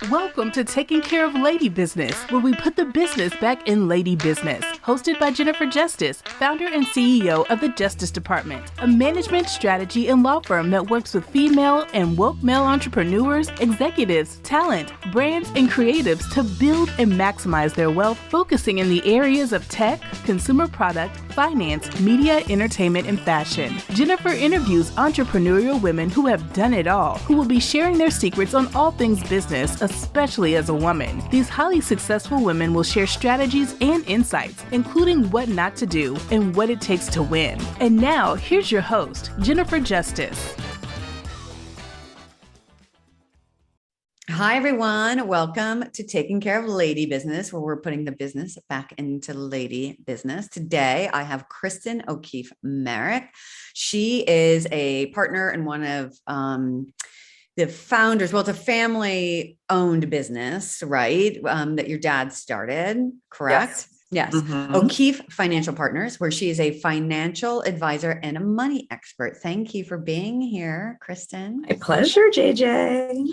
Welcome to Taking Care of Lady Business, where we put the business back in lady business. Hosted by Jennifer Justice, founder and CEO of the Justice Department, a management strategy and law firm that works with female and woke male entrepreneurs, executives, talent, brands, and creatives to build and maximize their wealth, focusing in the areas of tech, consumer product, finance, media, entertainment, and fashion. Jennifer interviews entrepreneurial women who have done it all, who will be sharing their secrets on all things business, especially as a woman. These highly successful women will share strategies and insights, including what not to do and what it takes to win. And now, here's your host, Jennifer Justice. Hi, everyone. Welcome to Taking Care of Lady Business, where we're putting the business back into lady business. Today, I have Kristin O'Keeffe Merrick. She is a partner and one of the founders. Well, it's a family-owned business, right? That your dad started, correct? Yes. Mm-hmm. O'Keeffe Financial Partners, where she is a financial advisor and a money expert. Thank you for being here, Kristen. My pleasure, JJ.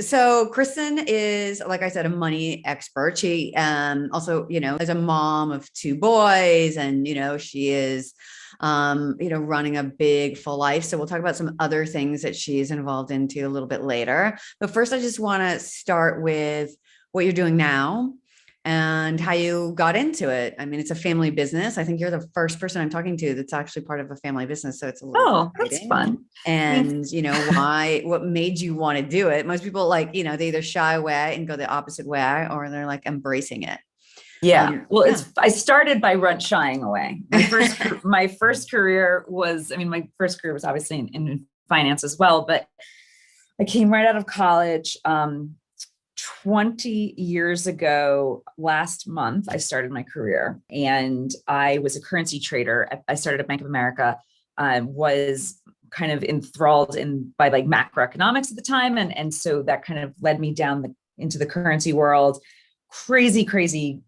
So Kristen is, like I said, a money expert. She also, is a mom of two boys, and she is running a big full life. So we'll talk about some other things that she's involved into a little bit later. But first, I just want to start with what you're doing now and how you got into it. I mean, it's a family business. I think you're the first person I'm talking to that's actually part of a family business. So it's a little that's fun. And what made you want to do it? Most people they either shy away and go the opposite way, or they're like embracing it. Yeah. I started by shying away. My first career was obviously in finance as well, but I came right out of college. 20 years ago, last month, I started my career, and I was a currency trader. I started at Bank of America, was kind of enthralled by macroeconomics at the time. And so that kind of led me into the currency world. Crazy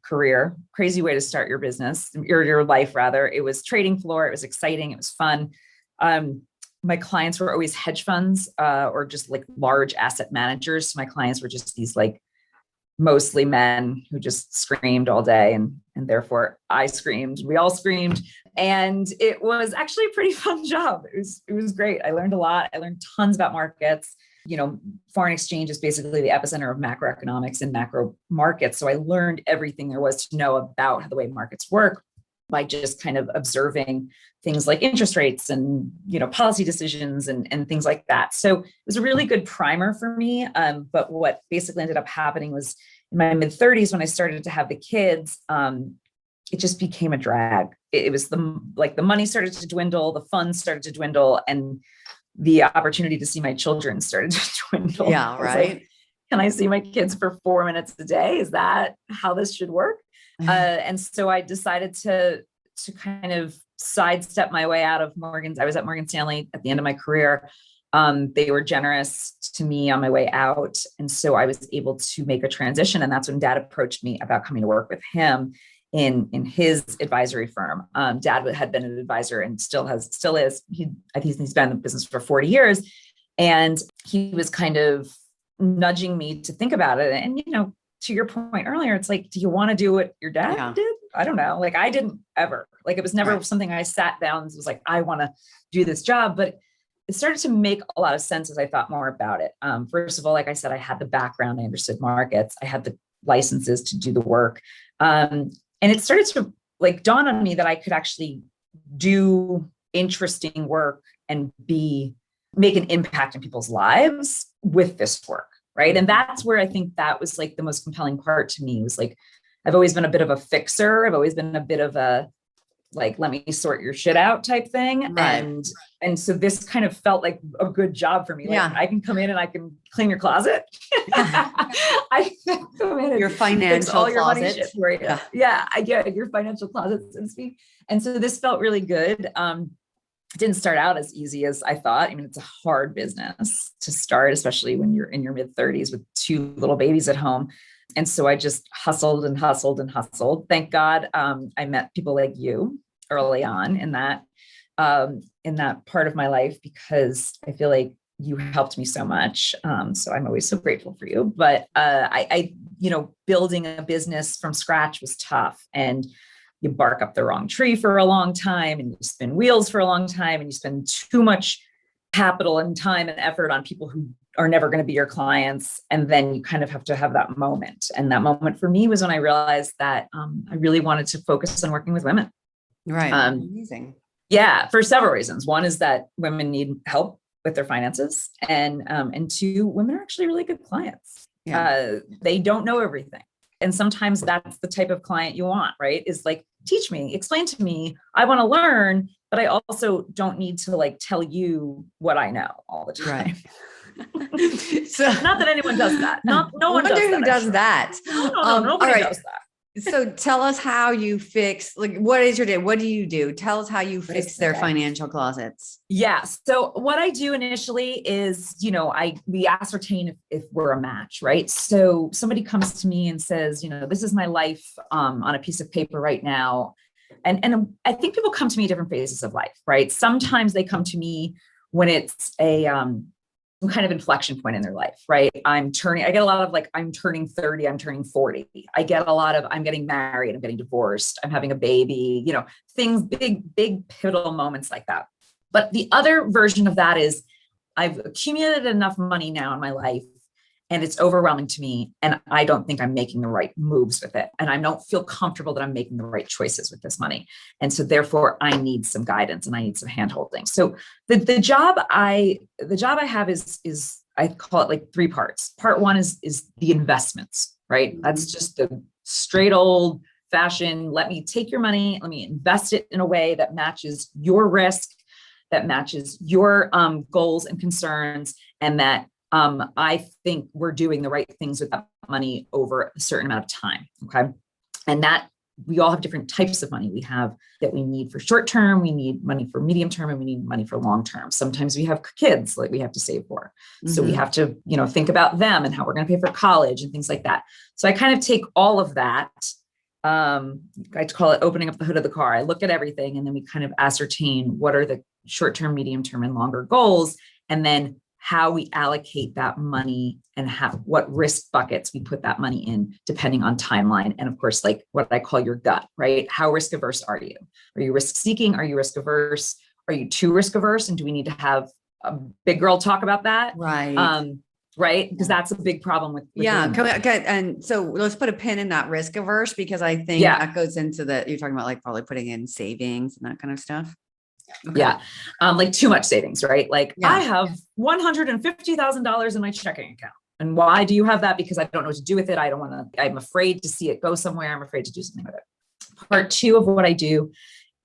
career, crazy way to start your business, or your life rather. It was trading floor. It was exciting. It was fun. My clients were always hedge funds, or just large asset managers. So my clients were just these mostly men who just screamed all day, and therefore I screamed. We all screamed, and it was actually a pretty fun job. It was great. I learned a lot. I learned tons about markets. Foreign exchange is basically the epicenter of macroeconomics and macro markets. So I learned everything there was to know about how the way markets work by just kind of observing things like interest rates and, policy decisions and things like that. So it was a really good primer for me. But what basically ended up happening was in my mid-30s, when I started to have the kids, it just became a drag. It was the money started to dwindle, the funds started to dwindle, and the opportunity to see my children started to dwindle. Yeah, right. Can I see my kids for 4 minutes a day? Is that how this should work? And so I decided to kind of sidestep my way out of Morgan's. I was at Morgan Stanley at the end of my career. They were generous to me on my way out. And so I was able to make a transition. And that's when Dad approached me about coming to work with him in his advisory firm. Dad had been an advisor and still is. I think he's been in the business for 40 years. And he was kind of nudging me to think about it. And, to your point earlier, it's like, do you want to do what your dad did? I don't know. I didn't ever, it was never something I sat down and was like, I want to do this job. But it started to make a lot of sense as I thought more about it. First of all, like I said, I had the background, I understood markets, I had the licenses to do the work. And it started to dawn on me that I could actually do interesting work and make an impact in people's lives with this work. Right. And that's where I think that was the most compelling part to me was I've always been a bit of a fixer. I've always been a bit of a let me sort your shit out type thing. Right. And so this kind of felt like a good job for me. I can come in and I can clean your closet. I can come in and your financial all your closet. Money shit for you. I get your financial closet, so to speak. And so this felt really good. It didn't start out as easy as I thought. I mean, it's a hard business to start, especially when you're in your mid-30s with two little babies at home. And so I just hustled and hustled and hustled. Thank God I met people like you early on in that part of my life, because I feel like you helped me so much. So I'm always so grateful for you. But building a business from scratch was tough, and you bark up the wrong tree for a long time, and you spin wheels for a long time, and you spend too much capital and time and effort on people who are never going to be your clients. And then you kind of have to have that moment. And that moment for me was when I realized that I really wanted to focus on working with women. Right. Amazing. Yeah, for several reasons. One is that women need help with their finances, and two, women are actually really good clients. Yeah. They don't know everything. And sometimes that's the type of client you want, right? Is like, teach me, explain to me. I want to learn, but I also don't need to like tell you what I know all the time. Right. So not that anyone does that. No one does that. Who does that? No, nobody does that. So tell us how you fix, like, what is your day? What do you do? Tell us how you fix their financial closets. Yeah. So what I do initially is, we ascertain if we're a match, right? So somebody comes to me and says, this is my life on a piece of paper right now. And I think people come to me at different phases of life, right? Sometimes they come to me when it's some kind of inflection point in their life, right? I get a lot of like, I'm turning 30, I'm turning 40. I get a lot of, I'm getting married, I'm getting divorced, I'm having a baby, things, big pivotal moments like that. But the other version of that is I've accumulated enough money now in my life, and it's overwhelming to me, and I don't think I'm making the right moves with it. And I don't feel comfortable that I'm making the right choices with this money. And so therefore I need some guidance and I need some handholding. So the job I have is I call it like three parts. Part one is the investments, right? Mm-hmm. That's just the straight old fashioned, let me take your money, let me invest it in a way that matches your risk, that matches your goals and concerns, and that I think we're doing the right things with that money over a certain amount of time. Okay. And that we all have different types of money. We have that we need for short term, we need money for medium term, and we need money for long term. Sometimes we have kids like we have to save for. Mm-hmm. So we have to, think about them and how we're going to pay for college and things like that. So I kind of take all of that. I call it opening up the hood of the car. I look at everything, and then we kind of ascertain what are the short term, medium term, and longer goals. And then how we allocate that money and what risk buckets we put that money in, depending on timeline. And of course, like what I call your gut, right? How risk averse are you? Are you risk seeking? Are you risk averse? Are you too risk averse? And do we need to have a big girl talk about that? Right. Right. Because that's a big problem with okay. And so let's put a pin in that risk averse, because I think that goes into you're talking about like probably putting in savings and that kind of stuff. Okay. Yeah. Like too much savings, right? Like I have $150,000 in my checking account. And why do you have that? Because I don't know what to do with it. I'm afraid to see it go somewhere. I'm afraid to do something with it. Part two of what I do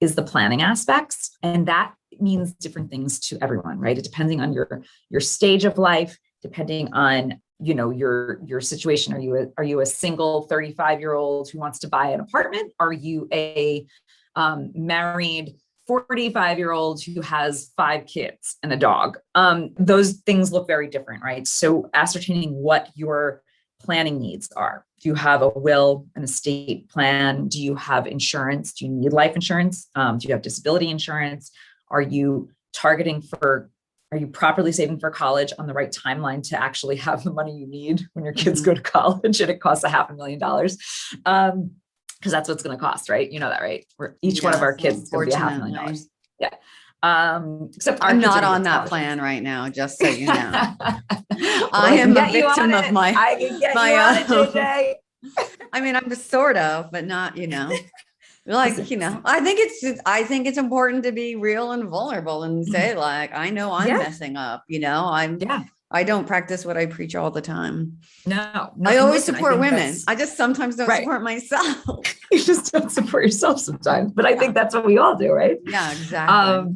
is the planning aspects. And that means different things to everyone, right? It depending on your stage of life, depending on, your situation. Are you a single 35-year-old who wants to buy an apartment? Are you a married 45-year-old who has 5 kids and a dog? Those things look very different, right? So ascertaining what your planning needs are. Do you have a will, an estate plan? Do you have insurance? Do you need life insurance? Do you have disability insurance? Are you properly saving for college on the right timeline to actually have the money you need when your kids go to college and it costs $500,000? Because that's what it's going to cost, right? You know that, right? Each one of our kids is going to be $500,000. Yeah. Except I'm not on that plan right now, just so you know. I am a victim of my. I can get you on it, JJ. I mean, I'm sort of, but not. Like, I think it's important to be real and vulnerable and say, like, I know I'm messing up. I don't practice what I preach all the time. No, I always support women. I just sometimes don't support myself. You just don't support yourself sometimes, but I think that's what we all do, right? Yeah, exactly.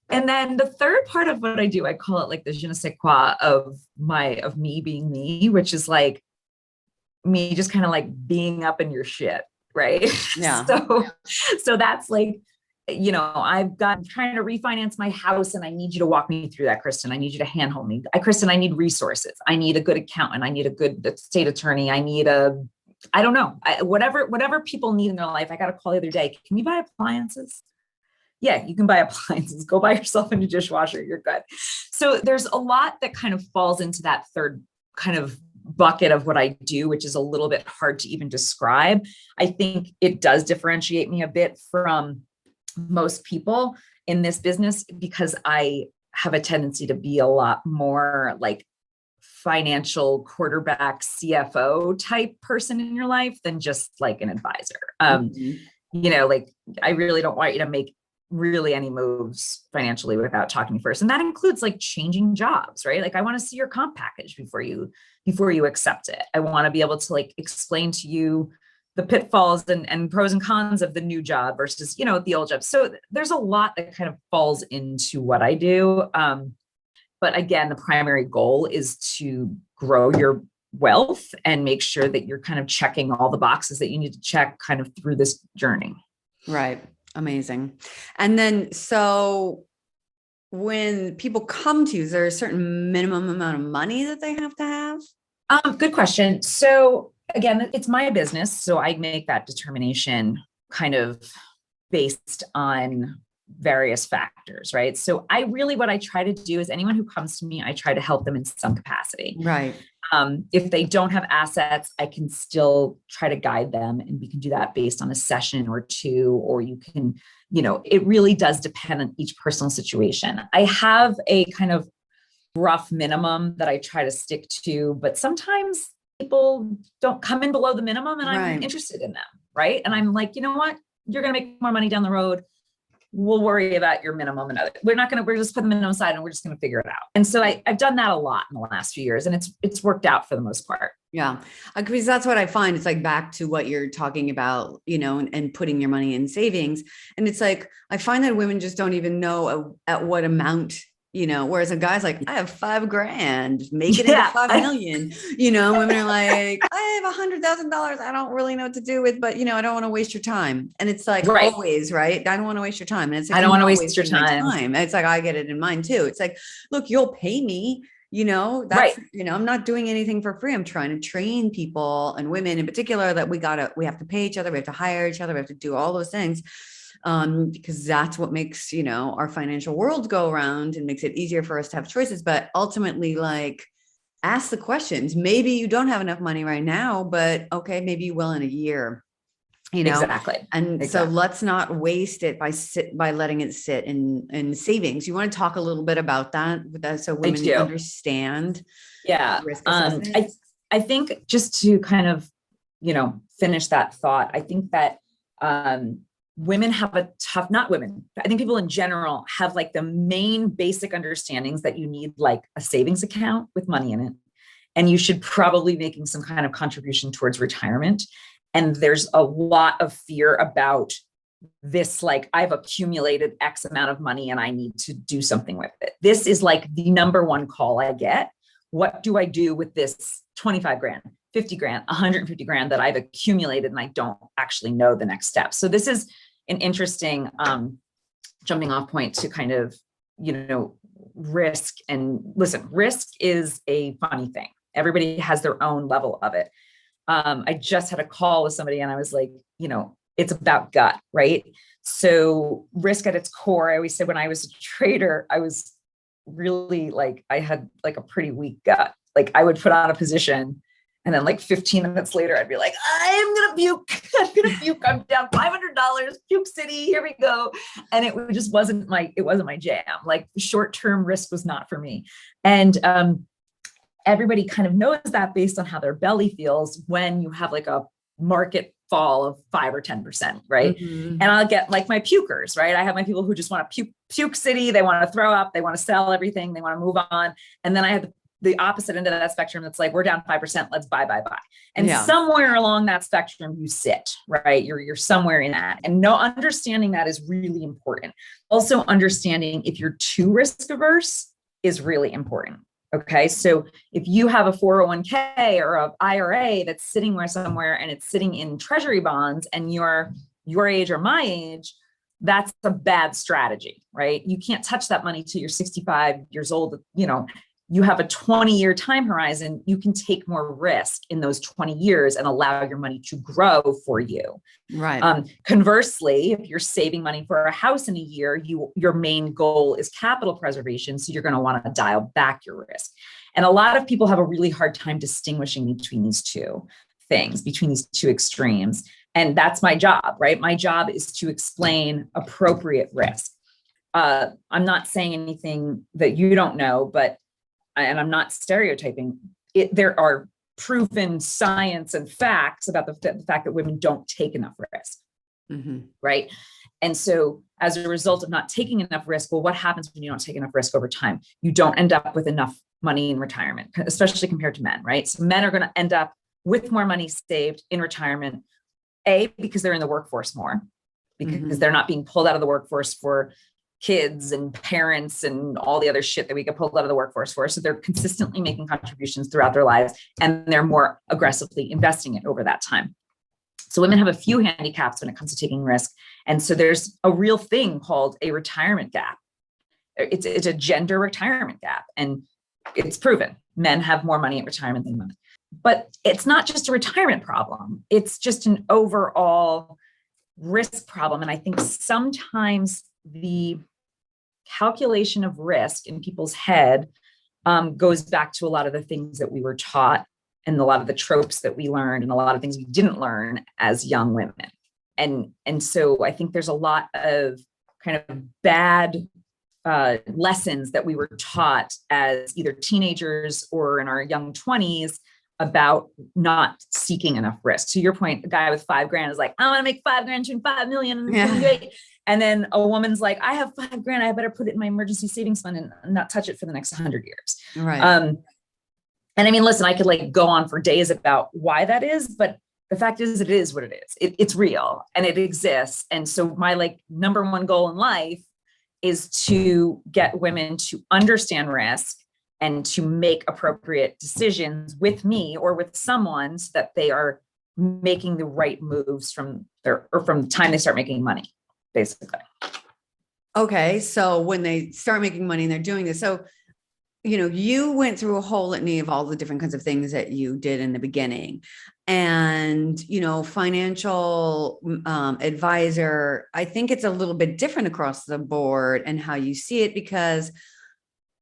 And then the third part of what I do, I call it like the je ne sais quoi of me being me, which is like me just kind of like being up in your shit, right? Yeah. So that's like, I'm trying to refinance my house, and I need you to walk me through that, Kristen. I need you to handhold me. Kristen, I need resources. I need a good accountant. I need a good state attorney. I need I don't know, whatever people need in their life. I got a call the other day. Can we buy appliances? yeah, you can buy appliances, go buy yourself a new dishwasher, you're good. So there's a lot that kind of falls into that third kind of bucket of what I do, which is a little bit hard to even describe. I think it does differentiate me a bit from most people in this business because I have a tendency to be a lot more like financial quarterback CFO type person in your life than just like an advisor. You know, like I really don't want you to make really any moves financially without talking first. And that includes like changing jobs, right? Like I want to see your comp package before you accept it. I want to be able to like explain to you the pitfalls and pros and cons of the new job versus, you know, the old job. So there's a lot that kind of falls into what I do. But again, the primary goal is to grow your wealth and make sure that you're kind of checking all the boxes that you need to check kind of through this journey. Right. Amazing. And then, so when people come to you, is there a certain minimum amount of money that they have to have? Good question. So again, it's my business. So I make that determination kind of based on various factors, right? So what I try to do is anyone who comes to me, I try to help them in some capacity. Right. If they don't have assets, I can still try to guide them, and we can do that based on a session or two, or you can, you know, it really does depend on each personal situation. I have a kind of rough minimum that I try to stick to, but sometimes people don't come in below the minimum and I'm interested in them, right? And I'm like, you know what? You're going to make more money down the road. We'll worry about your minimum and other. We're just putting the minimum aside and we're just going to figure it out. And so I've done that a lot in the last few years, and it's worked out for the most part. Yeah. Because that's what I find. It's like back to what you're talking about, you know, and putting your money in savings. And it's like, I find that women just don't even know at what amount, you know, whereas a guy's like, I have $5,000, make it into 5 million. You know, women are like, I have $100,000. I don't really know what to do with, but you know, I don't want to waste your time. And it's like always, right? I don't want to waste your time. And it's like, I don't want to waste your time. It's like, I get it in mine too. It's like, look, you'll pay me, you know, that's, you know, I'm not doing anything for free. I'm trying to train people, and women in particular, that we have to pay each other. We have to hire each other. We have to do all those things. Because that's what makes, you know, our financial world go around and makes it easier for us to have choices. But ultimately, like, ask the questions. Maybe you don't have enough money right now, but okay, maybe you will in a year, you know? Exactly. And so let's not waste it by letting it sit in savings. You want to talk a little bit about that so women understand? Yeah. I think just to kind of, you know, finish that thought, I think that, women have I think people in general have like the main basic understandings that you need like a savings account with money in it. And you should probably be making some kind of contribution towards retirement. And there's a lot of fear about this, like, I've accumulated X amount of money and I need to do something with it. This is like the number one call I get. What do I do with this 25 grand, 50 grand, 150 grand that I've accumulated and I don't actually know the next step? So this is an interesting jumping off point to kind of, you know, risk. And listen, risk is a funny thing. Everybody has their own level of it. I just had a call with somebody and I was like, you know, it's about gut, right? So risk at its core, I always said when I was a trader, I was really like, I had like a pretty weak gut. Like I would put on a position and then like 15 minutes later, I'd be like, I'm going to puke. I'm down $500, puke city. Here we go. And it just wasn't my jam. Like short-term risk was not for me. And everybody kind of knows that based on how their belly feels when you have like a market fall of 5 or 10%, right? Mm-hmm. And I'll get like my pukers, right? I have my people who just want to puke city. They want to throw up. They want to sell everything. They want to move on. And then I have the opposite end of that spectrum. That's like, we're down 5%. Let's buy. And somewhere along that spectrum, you sit, right? You're somewhere in that. And no, understanding that is really important. Also understanding if you're too risk averse is really important. Okay. So if you have a 401k or an IRA that's sitting somewhere and it's sitting in treasury bonds and you're your age or my age, that's a bad strategy, right? You can't touch that money till you're 65 years old, you know, you have a 20-year time horizon, you can take more risk in those 20 years and allow your money to grow for you. Right. Conversely, if you're saving money for a house in a year, your main goal is capital preservation. So you're going to want to dial back your risk. And a lot of people have a really hard time distinguishing between these two things, between these two extremes. And that's my job, right? My job is to explain appropriate risk. I'm not saying anything that you don't know, and I'm not stereotyping it. There are proven science and facts about the fact that women don't take enough risk, right? And so as a result of not taking enough risk, well, what happens when you don't take enough risk over time? You don't end up with enough money in retirement, especially compared to men, right? So men are going to end up with more money saved in retirement, because they're in the workforce more, because they're not being pulled out of the workforce for kids and parents and all the other shit that we get pulled out of the workforce for. So they're consistently making contributions throughout their lives, and they're more aggressively investing it over that time. So women have a few handicaps when it comes to taking risk. And so there's a real thing called a retirement gap. It's a gender retirement gap, and it's proven men have more money at retirement than women. But it's not just a retirement problem. It's just an overall risk problem. And I think sometimes the calculation of risk in people's head goes back to a lot of the things that we were taught, and a lot of the tropes that we learned, and a lot of things we didn't learn as young women. And so I think there's a lot of kind of bad lessons that we were taught as either teenagers or in our young 20s about not seeking enough risk. To your point, a guy with $5,000 is like, I want to make $5,000 turn 5 million. And then a woman's like, I have $5,000. I better put it in my emergency savings fund and not touch it for the next 100 years. Right. And I mean, listen, I could like go on for days about why that is, but the fact is, it is what it is. It's real and it exists. And so my like number one goal in life is to get women to understand risk and to make appropriate decisions with me or with someone so that they are making the right moves from the time they start making money, basically. Okay. So when they start making money and they're doing this, so, you went through a whole litany of all the different kinds of things that you did in the beginning, and, financial advisor, I think it's a little bit different across the board and how you see it, because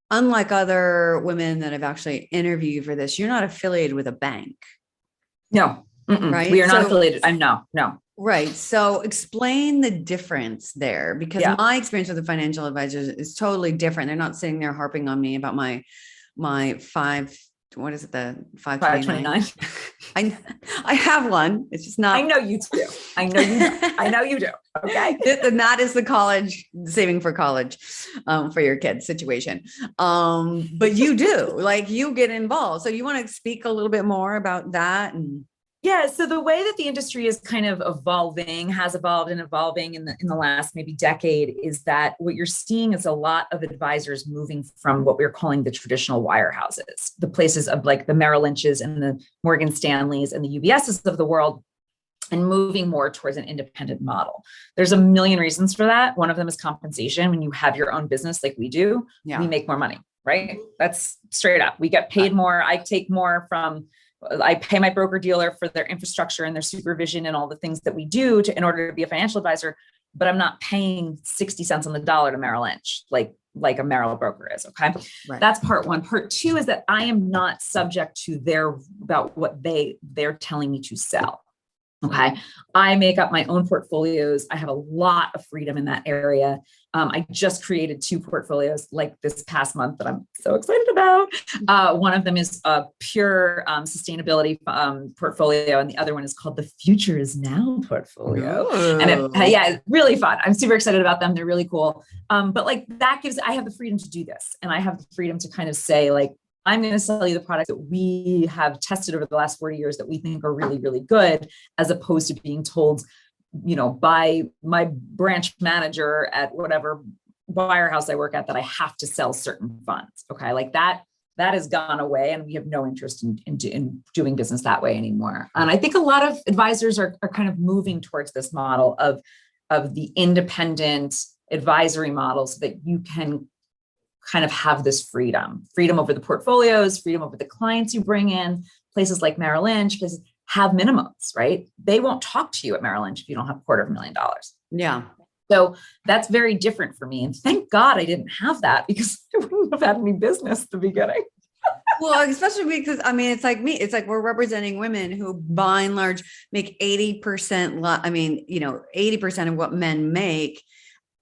unlike other women that have actually interviewed for this, you're not affiliated with a bank. No, right? We are not affiliated. No. Right. So explain the difference there, because my experience with the financial advisors is totally different. They're not sitting there harping on me about my 529. I have one. It's just not. I know you do. I know you do. Okay. And that is the college, saving for college, for your kids situation. But you do, like, you get involved. So you want to speak a little bit more about that? Yeah. So the way that the industry is kind of has evolved and evolving in the last maybe decade, is that what you're seeing is a lot of advisors moving from what we're calling the traditional wirehouses, the places of like the Merrill Lynch's and the Morgan Stanleys and the UBS's of the world, and moving more towards an independent model. There's a million reasons for that. One of them is compensation. When you have your own business like we do, we make more money, right? That's straight up. We get paid more. I pay my broker dealer for their infrastructure and their supervision and all the things that we do in order to be a financial advisor, but I'm not paying 60 cents on the dollar to Merrill Lynch, like a Merrill broker is. Okay. Right. That's part one. Part two is that I am not subject to about what they're telling me to sell. Okay. I make up my own portfolios. I have a lot of freedom in that area. I just created 2 portfolios like this past month that I'm so excited about. One of them is a pure sustainability portfolio, and the other one is called the Future is Now portfolio. Ooh. And it's really fun. I'm super excited about them. They're really cool. But like I have the freedom to do this, and I have the freedom to kind of say, like, I'm going to sell you the products that we have tested over the last 40 years that we think are really, really good, as opposed to being told, by my branch manager at whatever wirehouse I work at, that I have to sell certain funds. Okay. Like that has gone away, and we have no interest in doing business that way anymore. And I think a lot of advisors are kind of moving towards this model of the independent advisory model, so that you can kind of have this freedom over the portfolios, freedom over the clients you bring in. Places like Merrill Lynch have minimums, right? They won't talk to you at Merrill Lynch if you don't have $250,000. Yeah. So that's very different for me. And thank God I didn't have that, because I wouldn't have had any business at the beginning. Well, especially because, I mean, it's like me, it's like we're representing women who by and large make 80%, 80% of what men make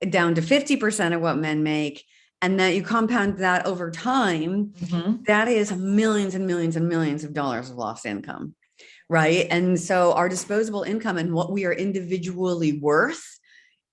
down to 50% of what men make. And that you compound that over time, that is millions and millions and millions of dollars of lost income. Right. And so our disposable income and what we are individually worth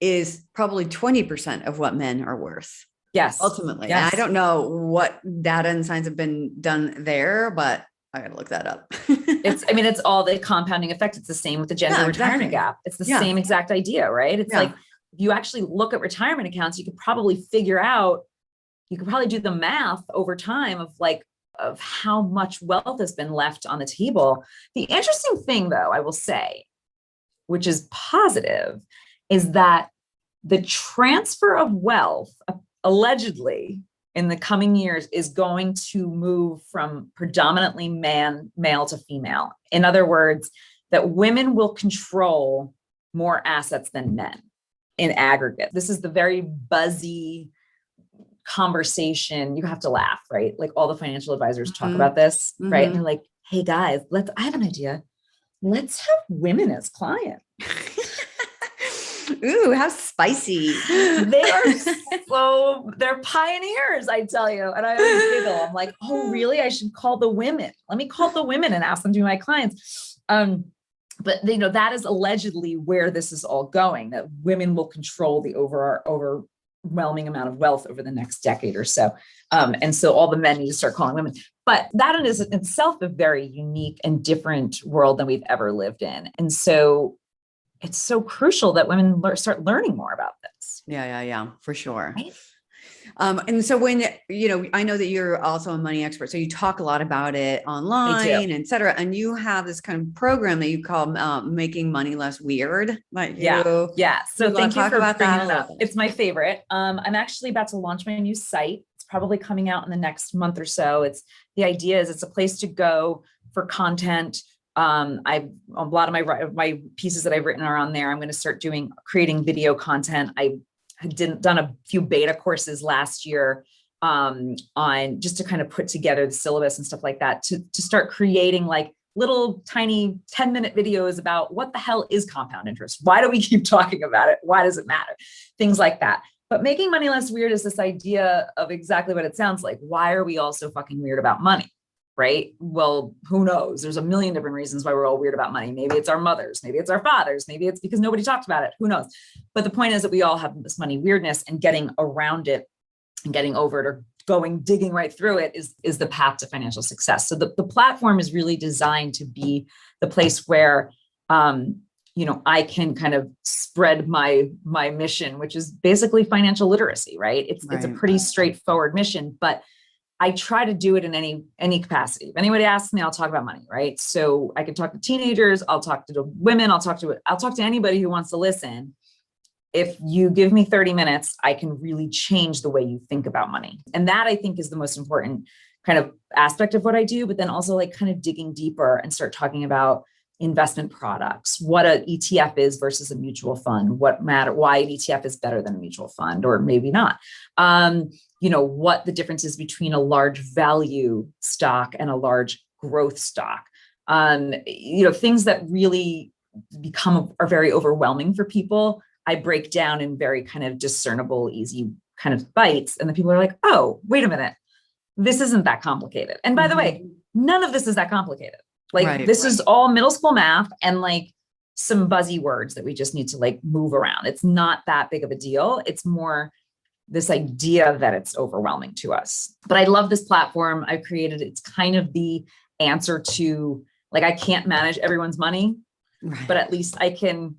is probably 20% of what men are worth. Yes. Ultimately. Yes. I don't know what data and science have been done there, but I gotta look that up. It's all the compounding effect. It's the same with the gender retirement gap. It's the same exact idea, right? It's like, if you actually look at retirement accounts, you could probably do the math over time of how much wealth has been left on the table. The interesting thing, though, I will say, which is positive, is that the transfer of wealth, allegedly, in the coming years is going to move from predominantly male to female. In other words, that women will control more assets than men in aggregate. This is the very buzzy conversation. You have to laugh, right? Like all the financial advisors talk about this, right? And they're like, hey guys, I have an idea. Let's have women as clients. Ooh, how spicy. They're pioneers, I tell you. And I always giggle. I'm like, oh, really? I should call the women. Let me call the women and ask them to be my clients. But that is allegedly where this is all going, that women will control the overwhelming amount of wealth over the next decade or so. And so all the men need to start calling women. But that is in itself a very unique and different world than we've ever lived in. And so it's so crucial that women start learning more about this. Yeah, for sure. Right? And so when, I know that you're also a money expert, so you talk a lot about it online, et cetera. And you have this kind of program that you call Making Money Less Weird. Yeah. So thank you for about bringing that it up. It's my favorite. I'm actually about to launch my new site. It's probably coming out in the next month or so. The idea is it's a place to go for content. A lot of my pieces that I've written are on there. I'm going to start creating video content. I had done a few beta courses last year on just to kind of put together the syllabus and stuff like that to start creating like little tiny 10-minute videos about what the hell is compound interest? Why do we keep talking about it? Why does it matter? Things like that. But Making Money Less Weird is this idea of exactly what it sounds like. Why are we all so fucking weird about money? Right? Well, who knows? There's a million different reasons why we're all weird about money. Maybe it's our mothers, maybe it's our fathers, maybe it's because nobody talked about it. Who knows? But the point is that we all have this money weirdness, and getting around it and getting over it or digging right through it is the path to financial success. So the platform is really designed to be the place where, I can kind of spread my mission, which is basically financial literacy, right? It's a pretty straightforward mission, but I try to do it in any capacity. If anybody asks me, I'll talk about money, right? So I can talk to teenagers, I'll talk to women, I'll talk to anybody who wants to listen. If you give me 30 minutes, I can really change the way you think about money. And that I think is the most important kind of aspect of what I do, but then also like kind of digging deeper and start talking about investment products, what an ETF is versus a mutual fund, why an ETF is better than a mutual fund, or maybe not. What the difference is between a large value stock and a large growth stock. Things that really are very overwhelming for people, I break down in very kind of discernible, easy kind of bites. And the people are like, oh, wait a minute, this isn't that complicated. And by the way, none of this is that complicated. This is all middle school math and like some buzzy words that we just need to like move around. It's not that big of a deal. It's more this idea that it's overwhelming to us. But I love this platform I've created. It's kind of the answer to, like, I can't manage everyone's money, but at least I can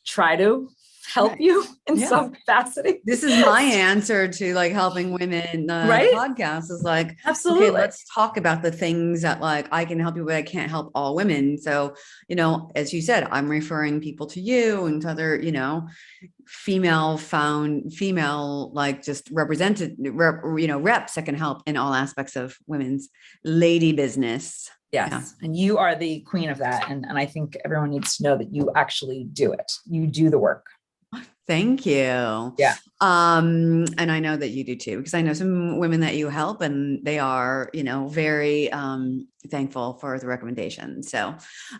try to. help you in Yeah. some capacity. This is my answer to like helping women. Right? Podcast is like, Absolutely. okay, let's talk about the things that like I can help you, but I can't help all women. So, as you said, I'm referring people to you and to other, female like just represented reps that can help in all aspects of women's lady business. Yes. Yeah. And you are the queen of that. And I think everyone needs to know that you actually do it. You do the work. Thank you. Yeah. And I know that you do too, because I know some women that you help and they are, very thankful for the recommendation. So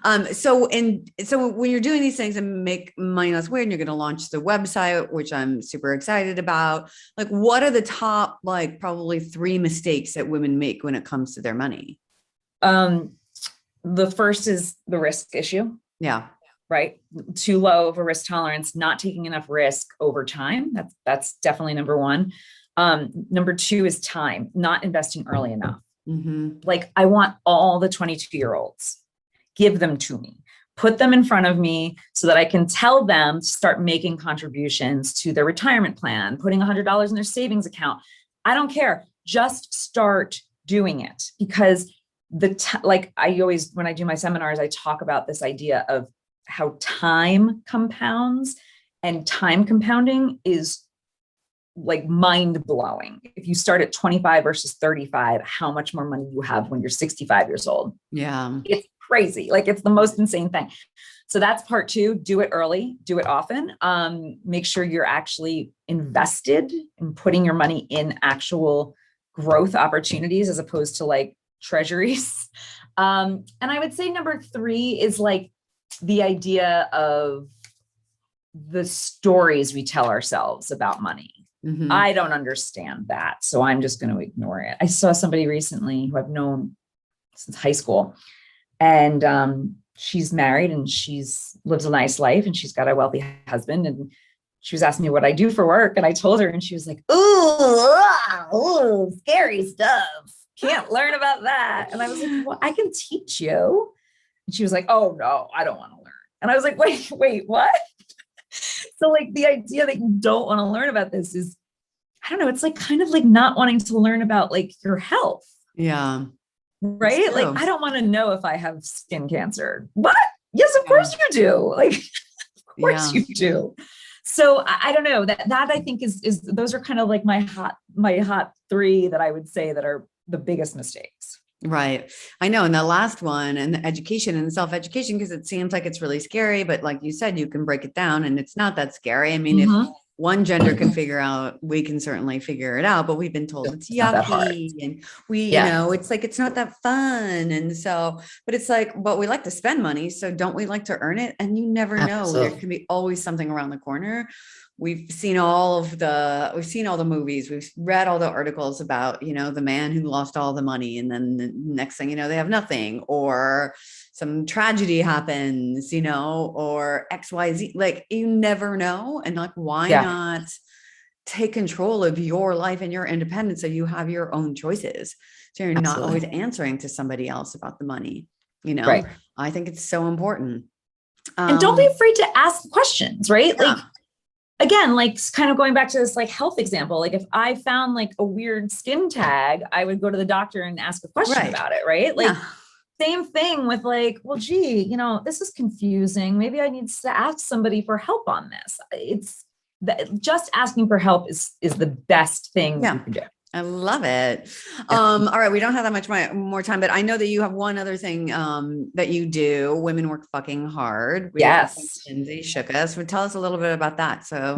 when you're doing these things and make money less weird and you're going to launch the website, which I'm super excited about, like what are the top, like probably 3 mistakes that women make when it comes to their money? The first is the risk issue. Yeah. Right. Too low of a risk tolerance, not taking enough risk over time. That's definitely number 1. Number 2 is time, not investing early enough. Mm-hmm. Like I want all the 22-year-olds, give them to me, put them in front of me so that I can tell them to start making contributions to their retirement plan, putting $100 in their savings account. I don't care. Just start doing it, because like I always, when I do my seminars, I talk about this idea of how time compounds, and time compounding is like mind blowing. If you start at 25 versus 35, how much more money you have when you're 65 years old. Yeah. It's crazy. Like it's the most insane thing. So that's part 2. Do it early, do it often. Make sure you're actually invested in putting your money in actual growth opportunities as opposed to like treasuries. And I would say number 3 is like the idea of the stories we tell ourselves about money. Mm-hmm. I don't understand that, so I'm just going to ignore it. I saw somebody recently who I've known since high school, and she's married and lives a nice life, and she's got a wealthy husband. And she was asking me what I do for work, and I told her, and she was like, "Ooh, scary stuff. Can't learn about that." And I was like, "Well, I can teach you." And she was like, "Oh no, I don't want to learn." And I was like, wait, what? So like the idea that you don't want to learn about this is, I don't know, it's like kind of like not wanting to learn about like your health. Yeah. Right? Like, I don't want to know if I have skin cancer. What? Yes, of course you do. Like, of course you do. So I don't know, that I think is those are kind of like my hot 3 that I would say that are the biggest mistakes. Right. I know. And the last one, and the education and self-education, because it seems like it's really scary, but like you said, you can break it down and it's not that scary. I mean, if one gender can figure out, we can certainly figure it out, but we've been told it's yucky and it's like, it's not that fun. And so, but it's like, but we like to spend money. So don't we like to earn it? And you never know, there can be always something around the corner. We've seen all the movies, we've read all the articles about, the man who lost all the money and then the next thing, they have nothing, or some tragedy happens, or XYZ, like you never know. And like, why not take control of your life and your independence so you have your own choices? So you're not always answering to somebody else about the money, Right. I think it's so important. And don't be afraid to ask questions, right? Yeah. Like, again, like kind of going back to this like health example, like if I found like a weird skin tag, I would go to the doctor and ask a question about it, right? Like same thing with like, well, gee, this is confusing. Maybe I need to ask somebody for help on this. It's just asking for help is the best thing you can do. I love it. All right. We don't have that much more time, but I know that you have one other thing that you do. Women work fucking hard. They shook us. Tell us a little bit about that. So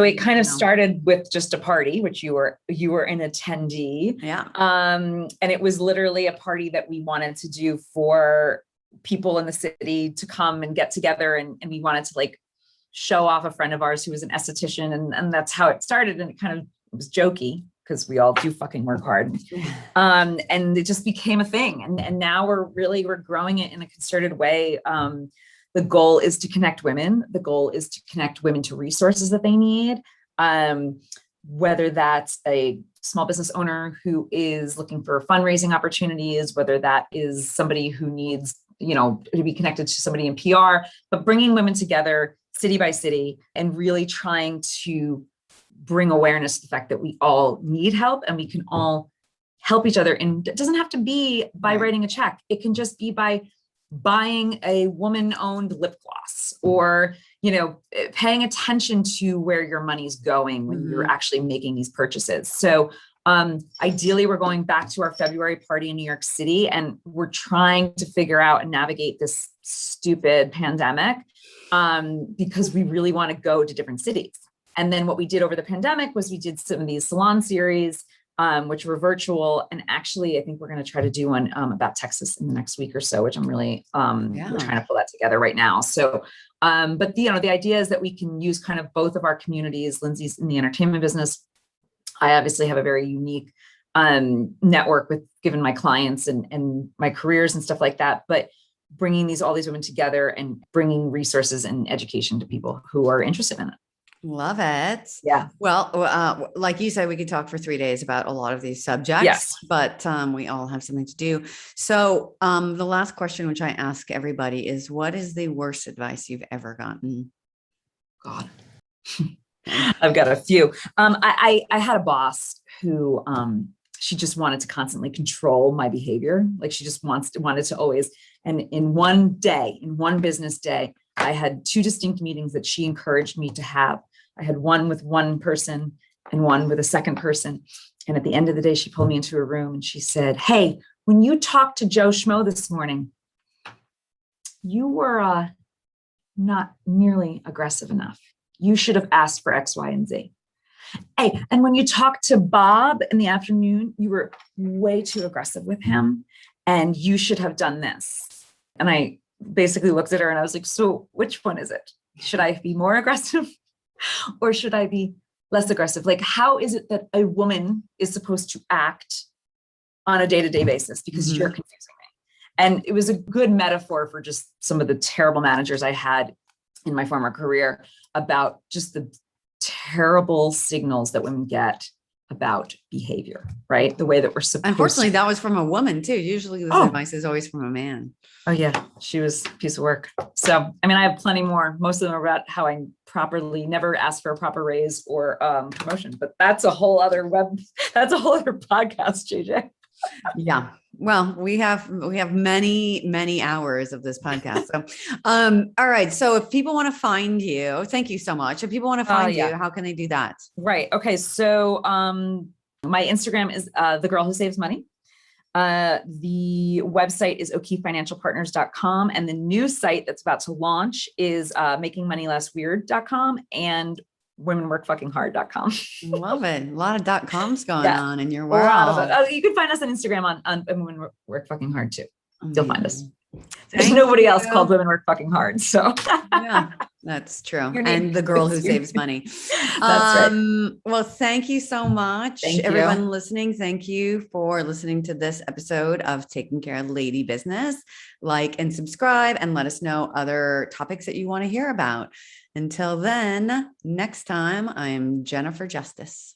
it kind of started with just a party, which you were an attendee. Yeah. And it was literally a party that we wanted to do for people in the city to come and get together. And we wanted to like show off a friend of ours who was an esthetician. And that's how it started. And it was jokey, because we all do fucking work hard. And it just became a thing. And now we're growing it in a concerted way. The goal is to connect women. The goal is to connect women to resources that they need. Whether that's a small business owner who is looking for fundraising opportunities, whether that is somebody who needs, to be connected to somebody in PR, but bringing women together city by city, and really trying to bring awareness to the fact that we all need help and we can all help each other. And it doesn't have to be by writing a check. It can just be by buying a woman-owned lip gloss, or, paying attention to where your money's going when you're actually making these purchases. So ideally, we're going back to our February party in New York City, and we're trying to figure out and navigate this stupid pandemic because we really want to go to different cities. And then what we did over the pandemic was we did some of these salon series, which were virtual. And actually, I think we're going to try to do one about Texas in the next week or so, which I'm really we're trying to pull that together right now. So, but the idea is that we can use kind of both of our communities. Lindsay's in the entertainment business. I obviously have a very unique network given my clients and my careers and stuff like that, but bringing all these women together and bringing resources and education to people who are interested in it. Love it. Yeah. Well, like you said, we could talk for 3 days about a lot of these subjects, yes, but we all have something to do. So the last question, which I ask everybody, is what is the worst advice you've ever gotten? God, I've got a few. I had a boss who she just wanted to constantly control my behavior. Like she just wanted to always. And in one business day, I had 2 distinct meetings that she encouraged me to have. I had one with one person and one with a second person. And at the end of the day, she pulled me into a room and she said, "Hey, when you talked to Joe Schmo this morning, you were not nearly aggressive enough. You should have asked for X, Y, and Z. Hey, and when you talked to Bob in the afternoon, you were way too aggressive with him and you should have done this." And I basically looked at her and I was like, "So which one is it? Should I be more aggressive or should I be less aggressive? Like, how is it that a woman is supposed to act on a day-to-day basis? Because you're confusing me." And it was a good metaphor for just some of the terrible managers I had in my former career about just the terrible signals that women get about behavior, right? The way that we're supposed Unfortunately, that was from a woman too. Usually this advice is always from a man. Oh yeah. She was a piece of work. So, I mean, I have plenty more. Most of them are about how I never asked for a proper raise or promotion, but that's a whole other podcast, JJ. Yeah. Well, we have many hours of this podcast. So, all right. So if people want to find you, thank you so much. If people want to find you, how can they do that? Right. Okay. So, my Instagram is, The Girl Who Saves Money. The website is OkeeffeFinancialPartners.com. And the new site that's about to launch is, MakingMoneyLessWeird.com and WomenWorkFuckingHard.com. Love it. A lot of .coms going on in your world. A lot of it. Oh, you can find us on Instagram on Women Work Fucking Hard too. You'll find us. There's nobody else called Women Work Fucking Hard. So yeah, that's true. And The Girl Who Saves Money. That's right. Well, thank you so much. Thank you. Everyone listening. Thank you for listening to this episode of Taking Care of Lady Business. Like and subscribe and let us know other topics that you want to hear about. Until then, next time, I'm Jennifer Justice.